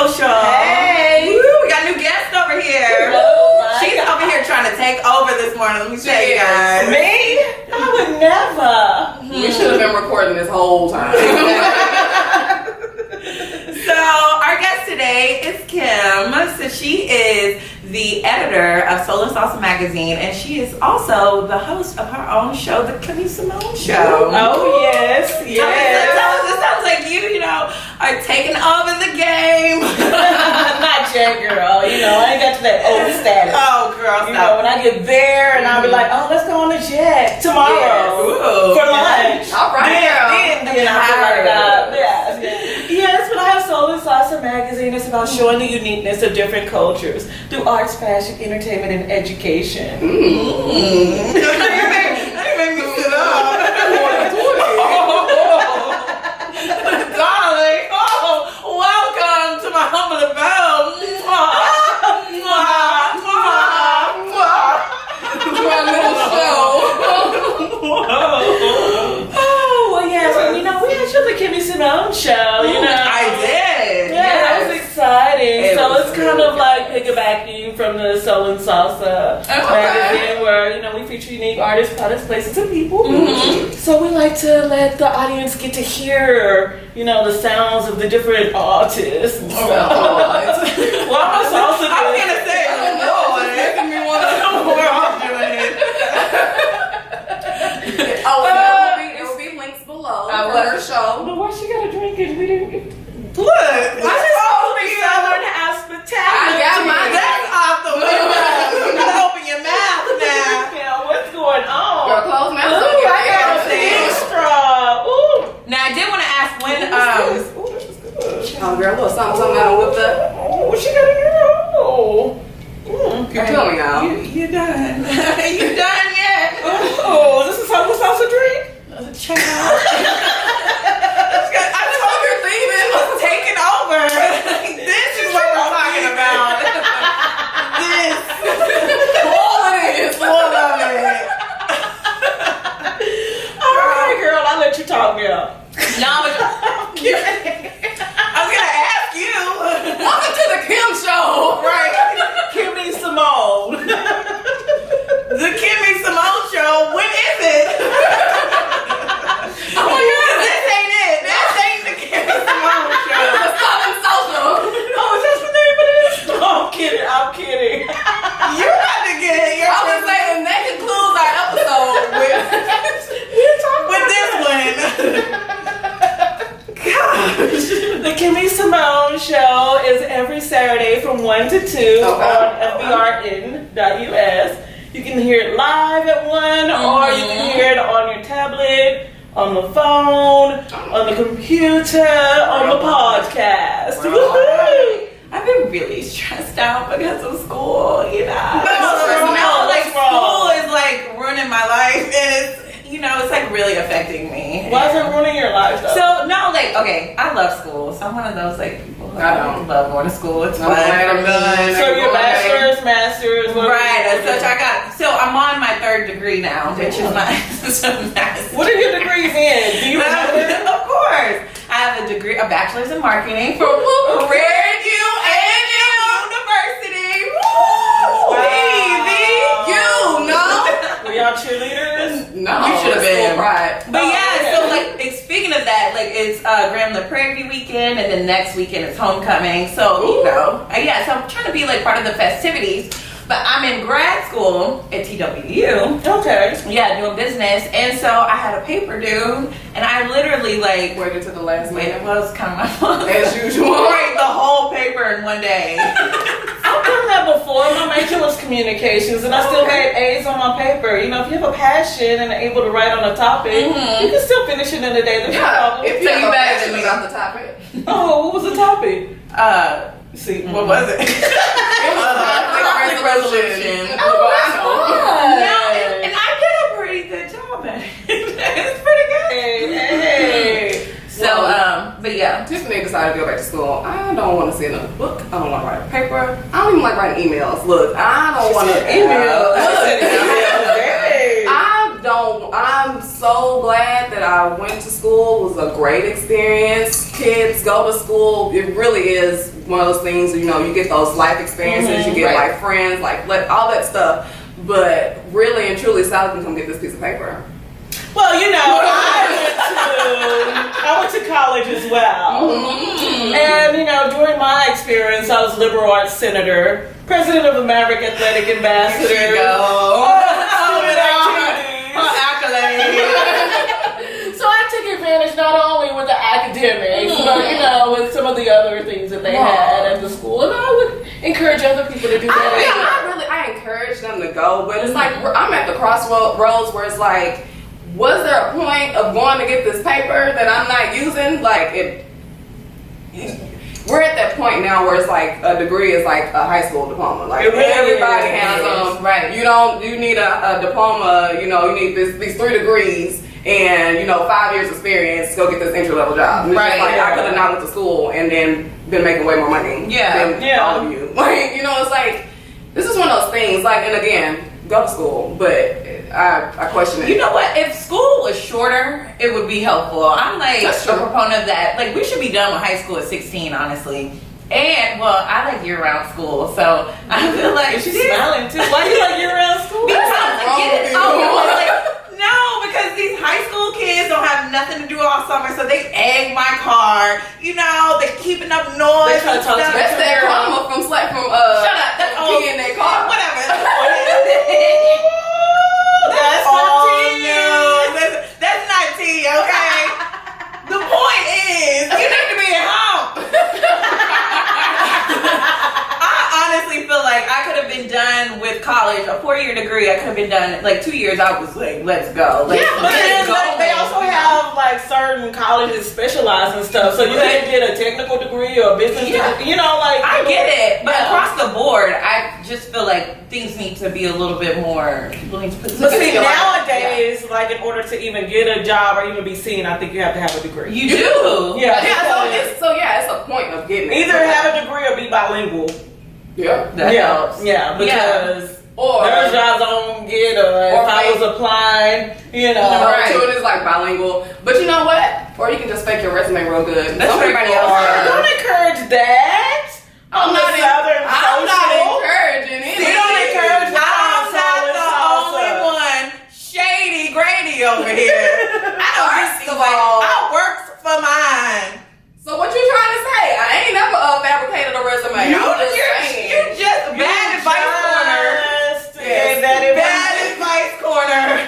social. Hey. Woo, we got a new guest over here. Oh, She's over here trying to take over this morning. Let me tell you guys. Me? I would never. We should have been recording this whole time. So our guest today is Kim. So she is the editor of Soul and Salsa magazine, and she is also the host of her own show, the Kimie Simone Show. Oh yes, yes. It sounds like you are taking over the game. Not yet, girl. I ain't got to that old status. Oh, girl, When I get there and I'll be like, oh, let's go on the jet tomorrow for lunch. All right, Then I feel like, yes, but I have Soul and Salsa magazine. It's about showing the uniqueness of different cultures through arts, fashion, entertainment, and education. That made me sit up. Darling, welcome to my humble abode. We actually the Kimie Simone show, I did. Yeah, that was exciting. It's kind of like piggybacking from the Soul and Salsa magazine where, we feature unique artists, products, places, and people. Mm-hmm. So we like to let the audience get to hear, the sounds of the different artists. And stuff. Well, I'm a salsa. I was going to say, Lord, it's making me want to know where I'm doing it. There will be links below for her show. But why she got to drink it? We didn't get... Look, I just supposed to be Southern hospitality. I got my that's off the window. You can open your mouth now. Yeah, what's going on? Girl, close mouth. Ooh, I got a extra. Ooh. Now, I did want to ask when. Ooh, this is good. Oh, girl, look, something out with the. Oh, she got a girl. You tell me, y'all. You done? You done yet? Oh, this is how the salsa drink? Child. I told her leaving was taking over. This is what we're talking about. This. All of it. All right, girl, I'll let you talk, girl. No, I was gonna ask you. Welcome to the Kim Show. Right. Kimie Simone. The Kimie Simone Show. When is it? Oh my God, this ain't it. This ain't the Kimie Simone Show. The Southern Social. Oh, is that the name of this? No, I'm kidding. You got to get it. I was saying that concludes our episode with this one. Gosh. The Kimie Simone Show is every Saturday from 1 to 2 on fbrn.us. You can hear it live at 1, or you can hear it on your tablet, on the phone, on the computer, on the podcast. Woohoo! I've been really stressed out because of school, School is like ruining my life, and it's it's like really affecting me. Why is it ruining your life though? So no, I love school. So I'm one of those people who I don't love going to school. It's fun. So your bachelor's, master's, right? So I'm on my 3rd degree now, which is my master's. What are your degrees in? Do you remember? Of course, I have a bachelor's in marketing from Prairie View University. Woo, baby! Were y'all cheerleaders? No, you should have been. Right. But so speaking of that, it's Graham the Prairie View weekend, and then next weekend is homecoming. So so I'm trying to be part of the festivities. But I'm in grad school at TWU. Okay. Yeah, doing business, and so I had a paper due, and I literally waited to the last minute. It was kind of my fault. As usual. Write the whole paper in one day. I've done that before. My major was communications, and I still had A's on my paper. If you have a passion and are able to write on a topic, you can still finish it in a day. There's no problem. If you better than me about the topic. Oh, what was the topic? What was it? It was conflict resolution. Oh, that's fun. And I did a pretty good job at it. It's pretty good. Hey. But yeah. Tiffany decided to go back to school. I don't want to see another book. I don't want to write a paper. I don't even like writing emails. Look, I don't want to email. I'm so so glad that I went to school. It was a great experience. Kids go to school. It really is one of those things, you know, you get those life experiences, you get like friends, like all that stuff. But really and truly, Sally can come get this piece of paper. Well, you know, I went to college as well. And, you know, during my experience, I was liberal arts senator, president of the Maverick Athletic Ambassador. There you go. So I took advantage not only with the academics, but, you know, with some of the other things that they had at the school. And I would encourage other people to do that. I encourage them to go, but it's like, I'm at the crossroads where it's like, was there a point of going to get this paper that I'm not using? Like, we're at that point now where it's like a degree is like a high school diploma. Like everybody has them. Right. You need a diploma. You know, you need these 3 degrees and 5 years experience to go get this entry level job. It's just like, I could have not went to school and then been making way more money than all of you. Like, it's like, this is one of those things. Like, and again, go to school, but I question it. You know what? If school was shorter, it would be helpful. I'm like a proponent of that. Like, we should be done with high school at 16, honestly. And, well, I like year-round school, so I feel like... She's smiling, too. Why do you like year-round school? Because because these high school kids don't have nothing to do all summer, so they egg my car. They're keeping up noise. That's that karma from shut up. That's all in their car. Whatever. That's not tea. No, that's not tea, okay? The point is, you need to be at home. I honestly feel like I could have been done with college, a 4-year degree. I could have been done, like 2 years. I was like, let's go. But then they also have like certain colleges specialize in stuff. So you can get a technical degree or a business degree. I get it. But across the board, I just feel like things need to be a little bit more. People need to put. But see, nowadays, like in order to even get a job or even be seen, I think you have to have a degree. You do. It's a point of getting it. Either have a degree or be bilingual. Yeah. That helps. Yeah, because or there's jobs I don't get, or if I was applying, to it is like bilingual. But you know what? Or you can just fake your resume real good. That's everybody else. Don't encourage that. I'm not encouraging it. We don't encourage that. I'm not the only one. Shady Grady over here. I worked for mine. So what you trying to say? I ain't never fabricated a resume. You're just bad advice corner. Bad advice corner.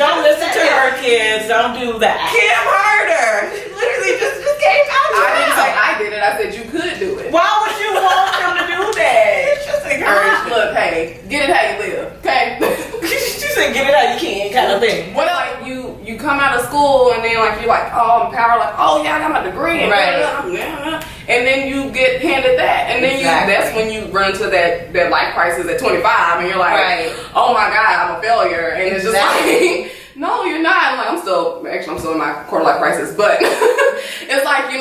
Don't listen to her, kids. Don't do that. Kim heard her. She literally just came out. I didn't say I did it. I said you could do it. Why would you want them to do that? It's just encouragement. Look, hey, get it how you live, okay? She said, "Get it how you can," kind of thing. What like you come out of school and then like you're like, oh, I'm power, like, oh yeah, I got my degree, and and then you get handed that, and then that's when you run to that life crisis at 25, and you're like, oh my god, I'm a failure, and it's just like, no, you're not. I'm still in my quarter life crisis, but it's like you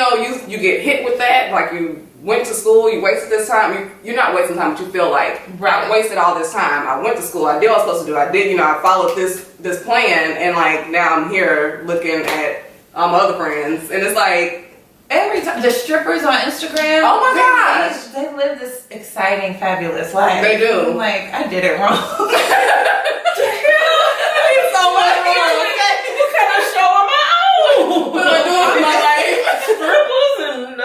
get hit with that, like you went to school, you wasted this time. You're not wasting time, but you feel like I wasted all this time. I went to school, I did what I was supposed to do. I did, I followed this plan, and like now I'm here looking at my other friends, and it's like every time the strippers on Instagram. Oh my gosh, they live this exciting, fabulous life. They do. I'm like, I did it wrong. What kind of show am I on? What am I doing with my life? Strippers and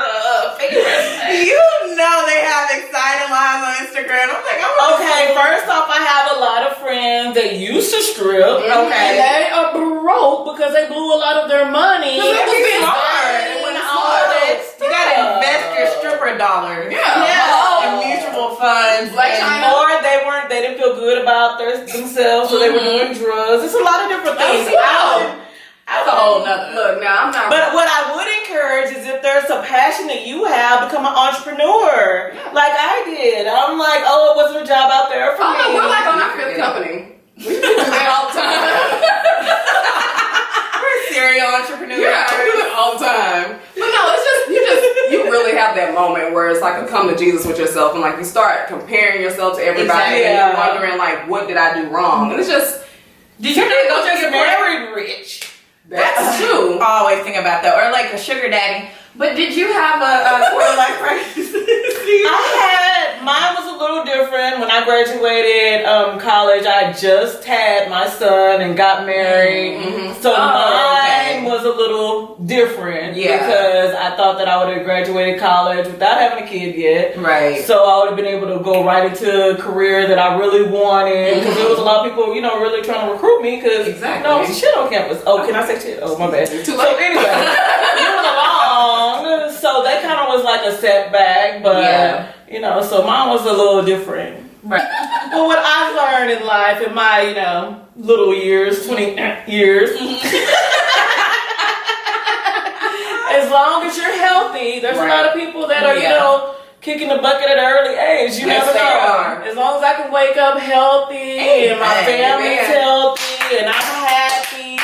They have exciting lives on Instagram. I'm like, okay, first off, I have a lot of friends that used to strip. Okay. And they are broke because they blew a lot of their money. You gotta invest your stripper dollars. In mutual funds. Or they didn't feel good about themselves, so they were doing drugs. It's a lot of different things. That's a whole nother look. Now I'm not. But what I would encourage is if there's a passion that you have, become an entrepreneur, like I did. I'm like, it wasn't a job out there for me. No, we're like on our fifth company. We do that all the time. We're serial entrepreneurs. Yeah, we do it all the time. But no, it's just you really have that moment where it's like a come to Jesus with yourself, and like you start comparing yourself to everybody, and you're wondering like, what did I do wrong? And it's just. Did you not go to your married rich? That's true. Always think about that, or like a sugar daddy. But did you have a quarter life crisis? Mine was a little different. When I graduated college, I just had my son and got married. Mm-hmm. So mine was a little different because I thought that I would have graduated college without having a kid yet. Right. So I would have been able to go right into a career that I really wanted because there was a lot of people, really trying to recruit me because shit on campus. Oh, can I say shit? Oh, my bad. Too late. So anyway, moving along. So that kind of was like a setback, but so mine was a little different. Right. But what I've learned in life in my, little years, 20 years, as long as you're healthy, there's a lot of people that are, kicking the bucket at an early age. You never know. As long as I can wake up healthy and my family's healthy and I'm happy,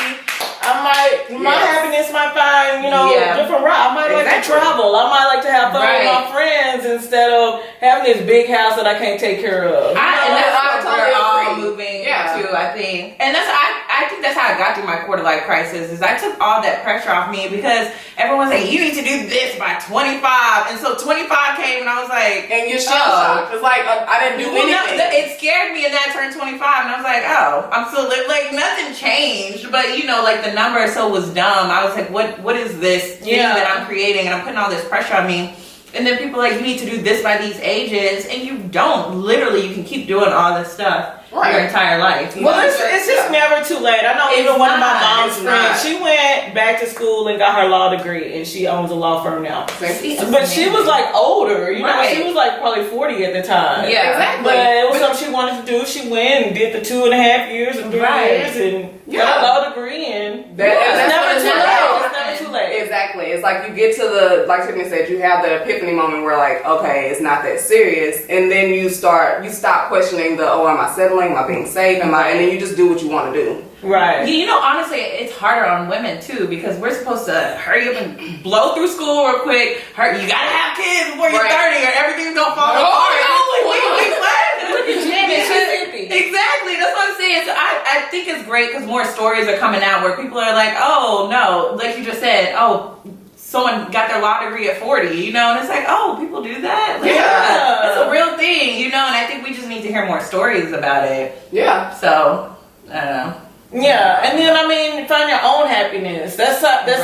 my happiness might find, different route. I might like to travel. I might like to have fun with my friends instead of having this big house that I can't take care of. And that's what we're all moving to, I think. And I think that's how I got through my quarter life crisis is I took all that pressure off me because everyone's like, you need to do this by 25. And so 25 came and I was like, and you're shell shocked. It's like, I didn't do anything. No, it scared me and then I turned 25 and I was like, oh, I'm still like nothing changed. But like the number so was dumb. I was like, what is this thing that I'm creating? And I'm putting all this pressure on me. And then people are like, you need to do this by these ages. And you don't. Literally, you can keep doing all this stuff your entire life. It's just never too late. I know even one of my mom's friends, she went back to school and got her law degree. And she owns a law firm now. But she was like older. She was like probably 40 at the time. Yeah, exactly. But it was something she wanted to do. She went and did the 2.5 years and 3 years and got a law degree. And it's never too late. It's never too late. Exactly. It's like you get to like Tiffany said, you have the epiphany moment where like, okay, it's not that serious. And then you stop questioning am I settling? Am I being safe? And then you just do what you want to do. Right. Honestly, it's harder on women too because we're supposed to hurry up and blow through school real quick. You gotta have kids before you're 30 or everything's gonna fall apart. Exactly, that's what I'm saying. So I think it's great because more stories are coming out where people are like, oh no, like you just said, someone got their law degree at 40, and it's like, oh, people do that? Like, it's a real thing, and I think we just need to hear more stories about it. Yeah. So, I don't know. Yeah, and then find your own happiness. That's like a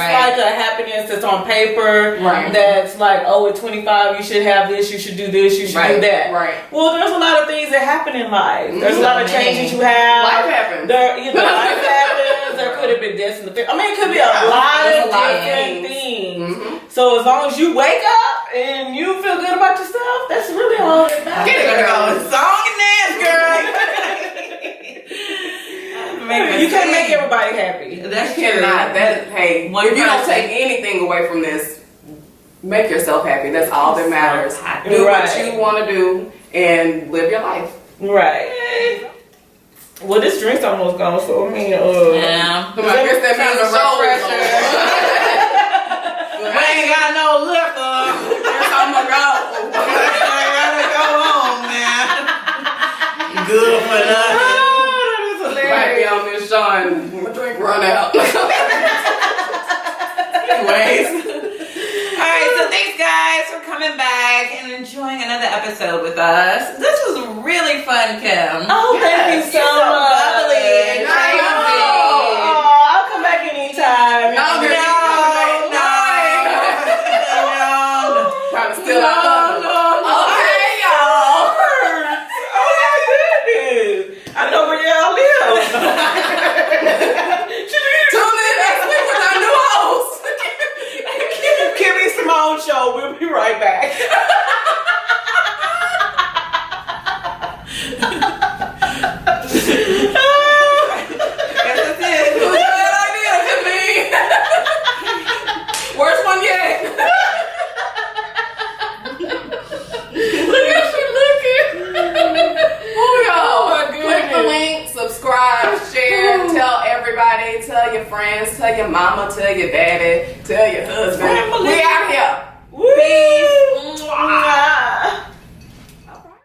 happiness that's on paper. Right. That's like, at 25 you should have this, you should do this, you should do that. Right. Well, there's a lot of things that happen in life. There's a lot of changes you have. Life happens. Life happens. There could have been this and the. It could be a lot of different things. Mm-hmm. So as long as you wake up and you feel good about yourself, that's really all that matters. Get it, girl. Song and dance, girl. You can't make everybody happy. That's true. If you don't take anything away from this, make yourself happy. That's all that matters. Do what you want to do and live your life. Right. Well, this drink's almost gone, so I guess that means the road pressure. I ain't got no liquor. Guess I'm gonna go. I gotta go home, man. Good for nothing. Might be on this show and my drink run out. Anyways. Alright, so thanks guys for coming back and enjoying another episode with us. This was really fun, Kim. Oh, thank you so much. Bubbly and crazy. I'll come back anytime. No. Trying to steal our thunder. Okay, y'all. Oh my goodness. I know where y'all live. Tune in next week with our new host. Kimie Simone Show. We'll be right back. Worst one yet. Look at you looking. Oh my goodness. Click the link, subscribe, share, tell everybody, tell your friends, tell your mama, tell your daddy, tell your husband. We out here. Peace.